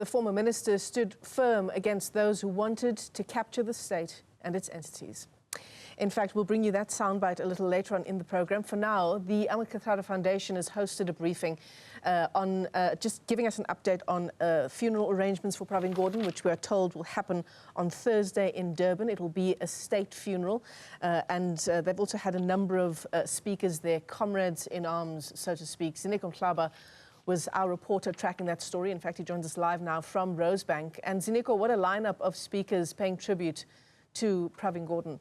The former minister stood firm against those who wanted to capture the state and its entities. In fact, we'll bring you that soundbite a little later on in the program. For now, the Al-Qatar Foundation has hosted a briefing on just giving us an update on funeral arrangements for Pravin Gordhan, which we are told will happen on Thursday in Durban. It will be a state funeral, and they've also had a number of speakers there, comrades in arms, so to speak. Zineko was our reporter tracking that story. In fact, he joins us live now from Rosebank. And Zineko, what a lineup of speakers paying tribute to Pravin Gordhan.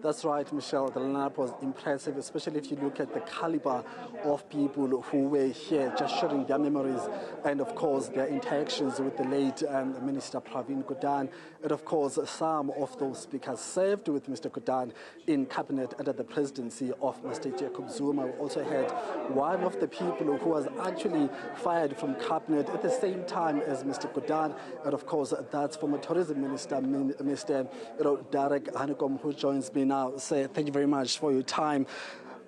That's right, Michelle. The lineup was impressive, especially if you look at the caliber of people who were here, just sharing their memories and, of course, their interactions with the late Minister Pravin Gordhan. And, of course, some of those speakers served with Mr. Gordhan in cabinet under the presidency of Mr. Jacob Zuma. We also had one of the people who was actually fired from cabinet at the same time as Mr. Gordhan. And, of course, that's former tourism minister, Mr. Derek Hanekom, who joins me now. Say thank you very much for your time.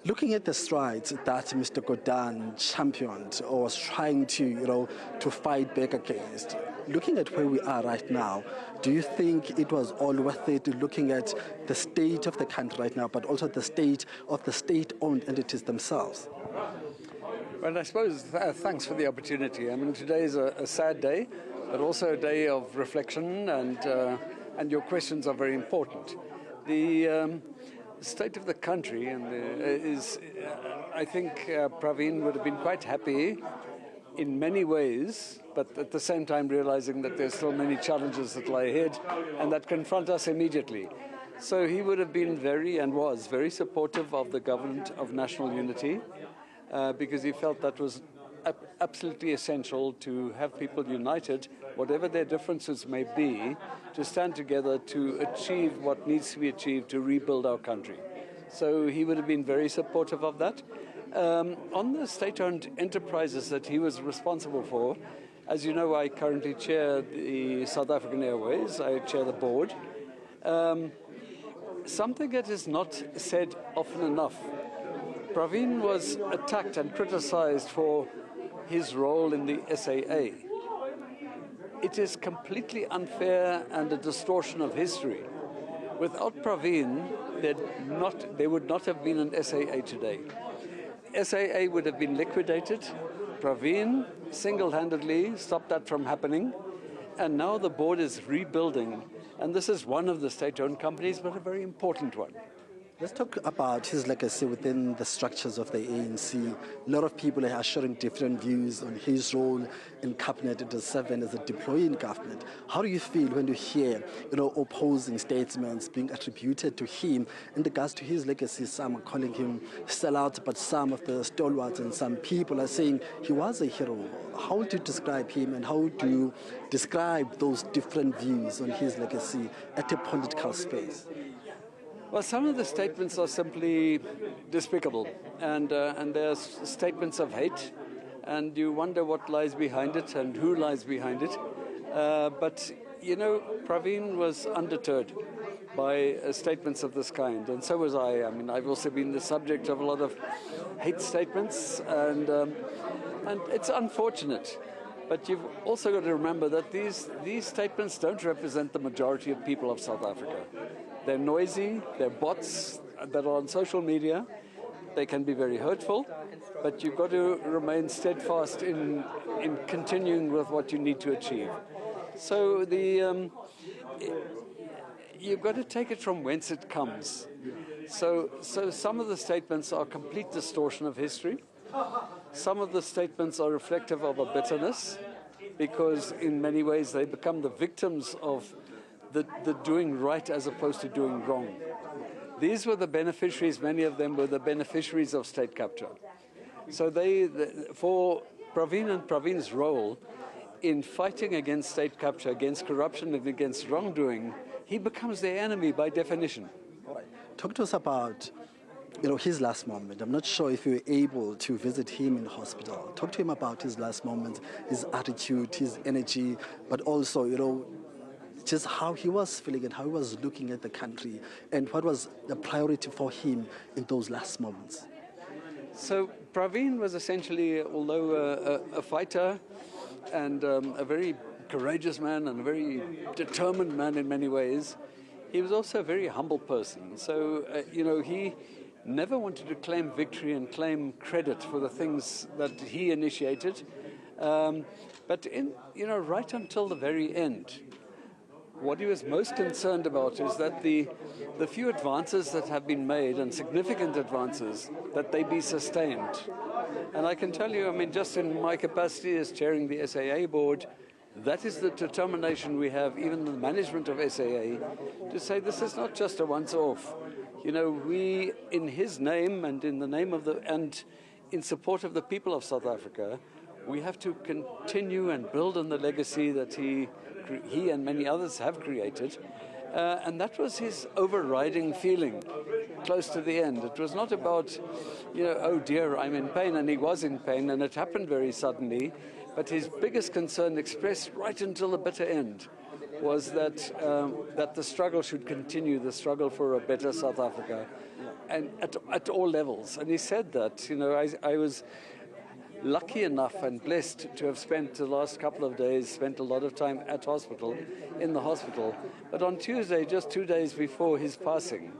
Looking at the strides that Mr. Gordhan championed or was trying to, to fight back against, looking at where we are right now, do you think it was all worth it, looking at the state of the country right now, but also the state of the state-owned entities themselves? Well, I suppose thanks for the opportunity. I mean, today is a sad day, but also a day of reflection, and your questions are very important. The state of the country I think Pravin would have been quite happy in many ways, but at the same time realizing that there's still many challenges that lie ahead and that confront us immediately. So he would have been was very supportive of the government of national unity because he felt that was absolutely essential to have people united, whatever their differences may be, to stand together to achieve what needs to be achieved to rebuild our country. So he would have been very supportive of that. On the state-owned enterprises that he was responsible for, as you know, I currently chair the South African Airways. I chair the board. Something that is not said often enough. Pravin was attacked and criticized for his role in the SAA. It is completely unfair and a distortion of history. Without Pravin, there would not have been an SAA today. SAA would have been liquidated. Pravin single-handedly stopped that from happening, and now the board is rebuilding. And this is one of the state-owned companies, but a very important one. Let's talk about his legacy within the structures of the ANC. A lot of people are sharing different views on his role in cabinet at the 7 as a deploying government. How do you feel when you hear, opposing statements being attributed to him in regards to his legacy? Some are calling him sellout, but some of the stalwarts and some people are saying he was a hero. How do you describe him, and how do you describe those different views on his legacy at a political space? Well, some of the statements are simply despicable, and they're statements of hate, and you wonder what lies behind it and who lies behind it. But, Pravin was undeterred by statements of this kind, and so was I. I mean, I've also been the subject of a lot of hate statements, and it's unfortunate. But you've also got to remember that these statements don't represent the majority of people of South Africa. They're noisy, they're bots that are on social media. They can be very hurtful, but you've got to remain steadfast in continuing with what you need to achieve. So you've got to take it from whence it comes. So some of the statements are complete distortion of history. Some of the statements are reflective of a bitterness, because in many ways they become the victims of the doing right as opposed to doing wrong. These were the beneficiaries, many of them were the beneficiaries of state capture. So for Pravin and Pravin's role in fighting against state capture, against corruption and against wrongdoing, he becomes their enemy by definition. All right. Talk to us about his last moment. I'm not sure if you were able to visit him in hospital. Talk to him about his last moment, his attitude, his energy, but also, just how he was feeling and how he was looking at the country, and what was the priority for him in those last moments. So Pravin was essentially, although a fighter and a very courageous man and a very determined man in many ways, he was also a very humble person. So, he never wanted to claim victory and claim credit for the things that he initiated. But right until the very end, what he was most concerned about is that the few advances that have been made, and significant advances, that they be sustained. And I can tell you, just in my capacity as chairing the SAA board, that is the determination we have, even the management of SAA, to say this is not just a once-off. We, in his name and in the name of and in support of the people of South Africa, we have to continue and build on the legacy that he and many others have created. And that was his overriding feeling close to the end. It was not about, oh dear, I'm in pain, and he was in pain, and it happened very suddenly. But his biggest concern, expressed right until the bitter end, was that the struggle should continue, the struggle for a better South Africa, and at all levels. And he said that. I was lucky enough and blessed to have spent the last couple of days, spent a lot of time in the hospital. But on Tuesday, just 2 days before his passing,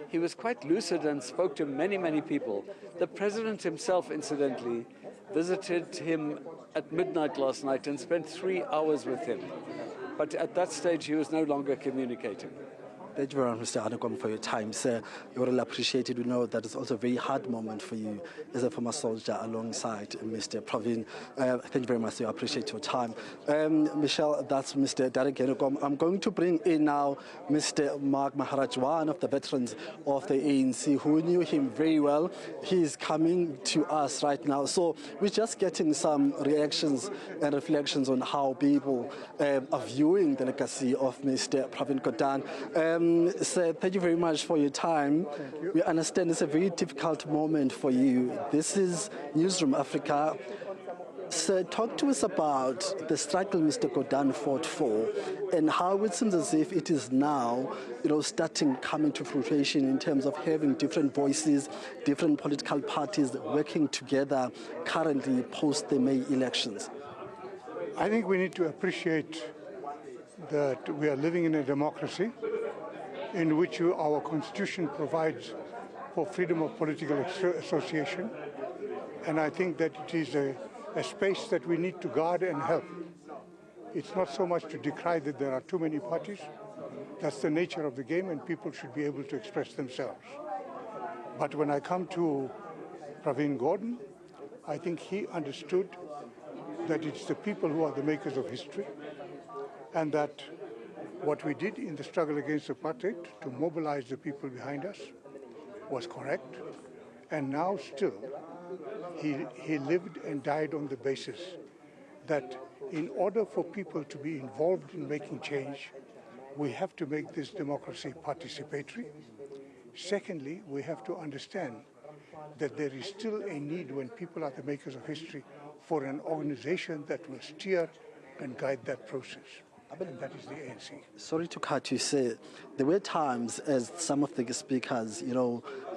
he was quite lucid and spoke to many, many people. The president himself, incidentally, visited him at midnight last night and spent 3 hours with him. But at that stage, he was no longer communicating. Thank you very much, Mr. Hanekom, for your time, sir. We really appreciate it. We know that it's also a very hard moment for you as a former soldier alongside Mr. Pravin. Thank you very much, sir. I appreciate your time. Michelle, that's Mr. Derek Hanekom. I'm going to bring in now Mr. Mark Maharaj, one of the veterans of the ANC, who knew him very well. He's coming to us right now. So we're just getting some reactions and reflections on how people are viewing the legacy of Mr. Pravin Gordhan. Sir, thank you very much for your time. Thank you. We understand it's a very difficult moment for you. This is Newzroom Afrika. Sir, talk to us about the struggle Mr. Gordhan fought for and how it seems as if it is now, starting coming to fruition in terms of having different voices, different political parties working together currently post the May elections. I think we need to appreciate that we are living in a democracy in which our constitution provides for freedom of political association, and I think that it is a space that we need to guard and help. It's not so much to decry that there are too many parties. That's the nature of the game, and people should be able to express themselves. But when I come to Pravin Gordhan, I think he understood that it's the people who are the makers of history, and that what we did in the struggle against apartheid to mobilize the people behind us was correct. And now still, he lived and died on the basis that in order for people to be involved in making change, we have to make this democracy participatory. Secondly, we have to understand that there is still a need, when people are the makers of history, for an organization that will steer and guide that process. And that is the ANC. Sorry to cut you, sir. There were times, as some of the speakers,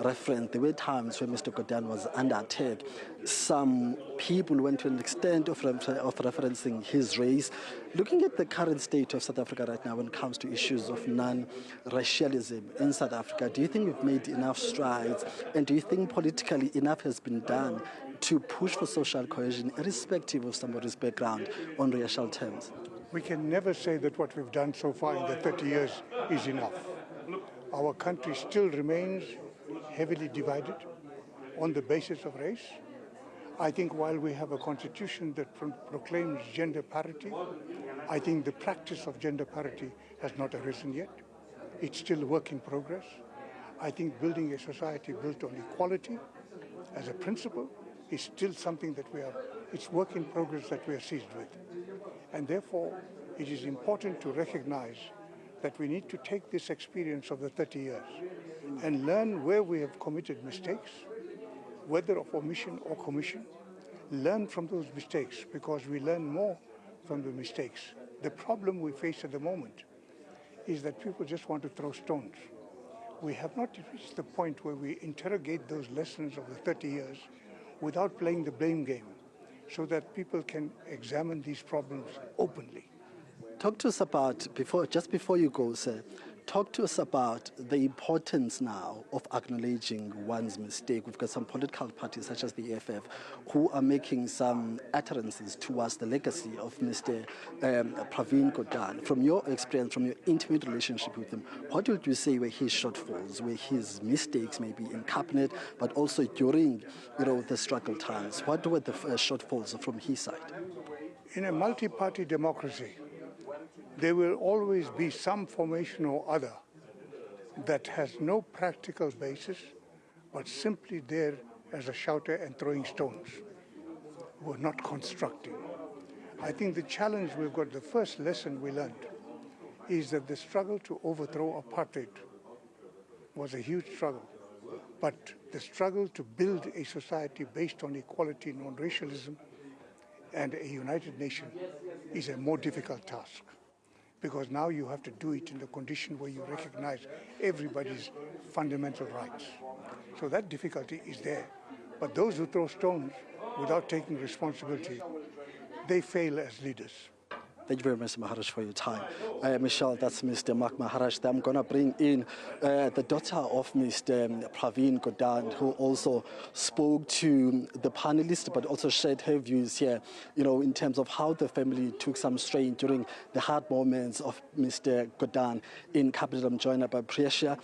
referenced, there were times when Mr. Gordhan was under attack. Some people went to an extent of referencing his race. Looking at the current state of South Africa right now when it comes to issues of non-racialism in South Africa, do you think we've made enough strides? And do you think politically enough has been done to push for social cohesion, irrespective of somebody's background, on racial terms? We can never say that what we've done so far in the 30 years is enough. Our country still remains heavily divided on the basis of race. I think while we have a constitution that proclaims gender parity, I think the practice of gender parity has not arisen yet. It's still a work in progress. I think building a society built on equality as a principle is still something that it's work in progress that we are seized with. And therefore, it is important to recognize that we need to take this experience of the 30 years and learn where we have committed mistakes, whether of omission or commission. Learn from those mistakes, because we learn more from the mistakes. The problem we face at the moment is that people just want to throw stones. We have not reached the point where we interrogate those lessons of the 30 years, without playing the blame game, so that people can examine these problems openly. Talk to us about, just before you go, sir, talk to us about the importance now of acknowledging one's mistake. We've got some political parties such as the EFF who are making some utterances towards the legacy of Mr. Pravin Gordhan. From your experience, from your intimate relationship with him, what would you say were his shortfalls, were his mistakes maybe in cabinet, but also during the struggle times? What were the shortfalls from his side? In a multi-party democracy, there will always be some formation or other that has no practical basis, but simply there as a shouter and throwing stones. We're not constructing. I think the challenge we've got, the first lesson we learned, is that the struggle to overthrow apartheid was a huge struggle. But the struggle to build a society based on equality, non-racialism, and a united nation is a more difficult task. Because now you have to do it in the condition where you recognize everybody's fundamental rights. So that difficulty is there. But those who throw stones without taking responsibility, they fail as leaders. Thank you very much, Maharaj, for your time. Michelle, that's Mr. Mark Maharaj. I'm going to bring in the daughter of Mr. Pravin Gordhan, who also spoke to the panelists, but also shared her views here, in terms of how the family took some strain during the hard moments of Mr. Gordhan in capital. I'm joined by Precious.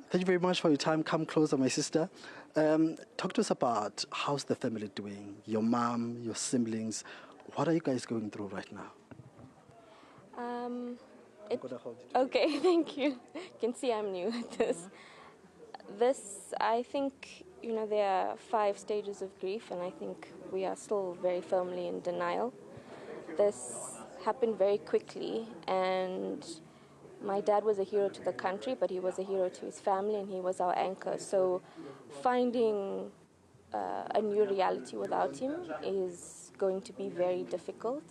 Thank you very much for your time. Come closer, my sister. Talk to us about how's the family doing, your mom, your siblings. What are you guys going through right now? Okay, thank you. You can see I'm new at this. I think, there are 5 stages of grief, and I think we are still very firmly in denial. This happened very quickly, and my dad was a hero to the country, but he was a hero to his family, and he was our anchor. So finding a new reality without him is going to be very difficult.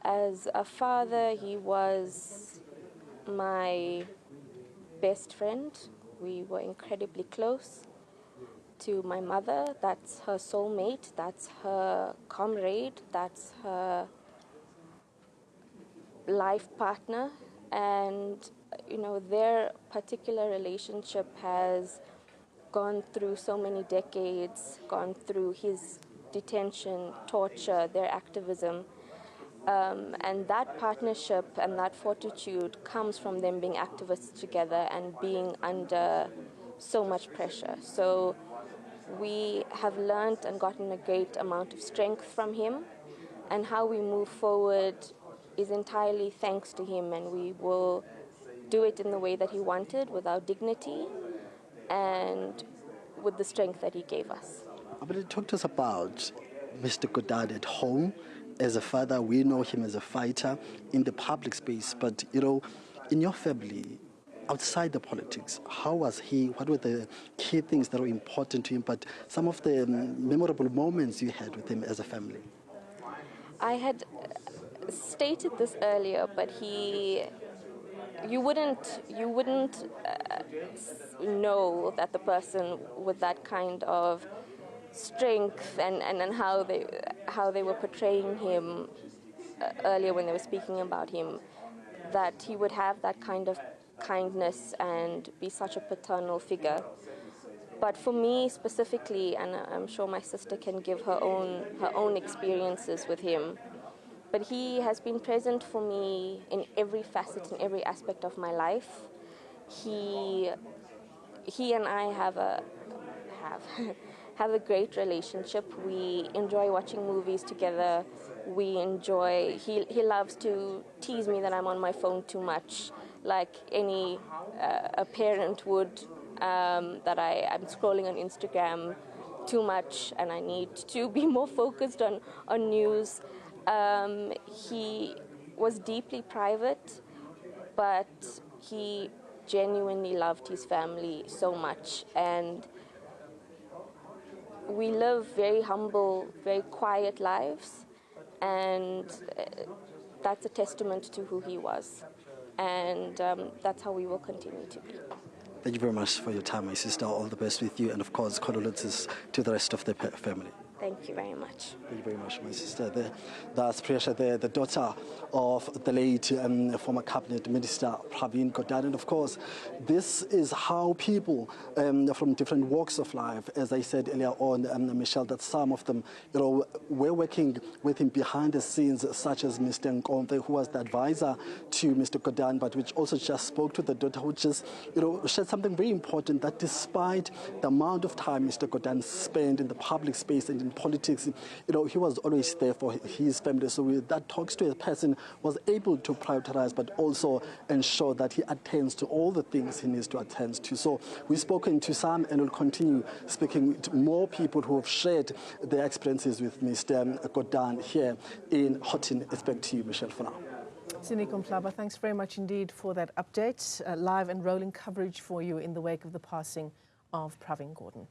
As a father, he was my best friend. We were incredibly close. To my mother, that's her soulmate, that's her comrade, that's her life partner. And, their particular relationship has gone through so many decades, gone through his detention, torture, their activism. And that partnership and that fortitude comes from them being activists together and being under so much pressure. So we have learned and gotten a great amount of strength from him, and how we move forward is entirely thanks to him, and we will do it in the way that he wanted, with our dignity and with the strength that he gave us. Talk to us about Mr. Gordhan at home. As a father, we know him as a fighter in the public space, but, in your family, outside the politics, how was he? What were the key things that were important to him, but some of the memorable moments you had with him as a family? I had stated this earlier, but you wouldn't know that the person with that kind of strength and how they were portraying him earlier when they were speaking about him, that he would have that kind of kindness and be such a paternal figure. But for me specifically, and I'm sure my sister can give her own experiences with him, but he has been present for me in every facet, in every aspect of my life. He and I have a great relationship. We enjoy watching movies together. He loves to tease me that I'm on my phone too much, like any a parent would, that I'm scrolling on Instagram too much and I need to be more focused on news. He was deeply private, but he genuinely loved his family so much, and we live very humble, very quiet lives, and that's a testament to who he was, and that's how we will continue to be. Thank you very much for your time, my sister. All the best with you, and of course, condolences to the rest of the family. Thank you very much. Thank you very much, my sister. That's Priyasha there, the daughter of the late former cabinet minister Pravin Gordhan. And of course, this is how people from different walks of life, as I said earlier on, Michelle, that some of them, were working with him behind the scenes, such as Mr. Nkonde, who was the advisor to Mr. Gordhan, but which also just spoke to the daughter, who just, shared something very important, that despite the amount of time Mr. Gordhan spent in the public space and in politics, he was always there for his family. So that talks to a person was able to prioritize, but also ensure that he attends to all the things he needs to attend to. So we've spoken to some and will continue speaking to more people who have shared their experiences with Mr. Gordhan here in Houghton. Back to you, Michelle, for now. Hanekom, thanks very much indeed for that update. Live and rolling coverage for you in the wake of the passing of Pravin Gordhan.